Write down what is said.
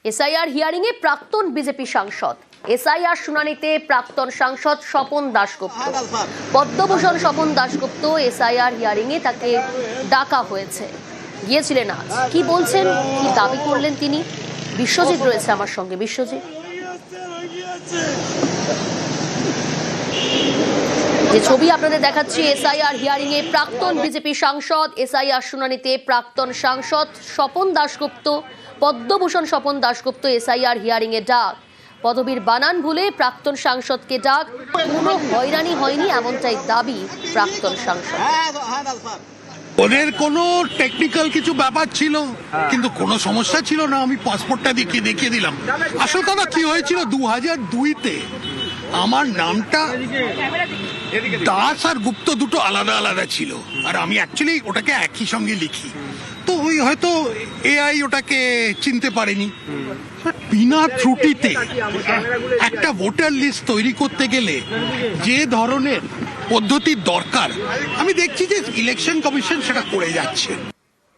SIR hearing এ প্রাক্তন BJP সাংসদ, SIR শুনানিতে প্রাক্তন সাংসদ স্বপন দাশগুপ্ত, পদ্মভূষণ স্বপন দাশগুপ্ত এসআইআর হিয়ারিং এ তাকে ডাকা হয়েছে, গিয়েছিলেন আজ। কি বলছেন, কি দাবি করলেন তিনি? বিশ্বজিৎ রয়েছে আমার সঙ্গে। বিশ্বজিৎ, যে ছবি আপনাদের দেখাচ্ছি, এসআইআর হিয়ারিং এ প্রাক্তন বিজেপি সাংসদ, এসআইআর শুনানিতে প্রাক্তন সাংসদ স্বপন দাশগুপ্ত, পদ্মভূষণ স্বপন দাশগুপ্ত এসআইআর হিয়ারিং এ ডাক। পদবীর বানান ভুলে প্রাক্তন সাংসদকে ডাক। কোনো হয়রানি হয়নি এমনটাই দাবি প্রাক্তন সাংসদ। ওদের কোনো টেকনিক্যাল কিছু ব্যাপার ছিল, কিন্তু কোনো সমস্যা ছিল না। আমি পাসপোর্টটা দেখিয়ে দিলাম। আসল কথা কি হয়েছিল, 2002-তে আমার নামটা দাস আর গুপ্ত দুটো আলাদা আলাদা ছিল, আর আমি অ্যাকচুয়ালি ওটাকে একই সঙ্গে লিখি। তো ওই হয়তো এআই ওটাকে চিনতে পারেনি। বিনা ত্রুটিতে একটা ভোটার লিস্ট তৈরি করতে গেলে যে ধরনের পদ্ধতির দরকার, আমি দেখছি যে ইলেকশন কমিশন সেটা করে যাচ্ছে।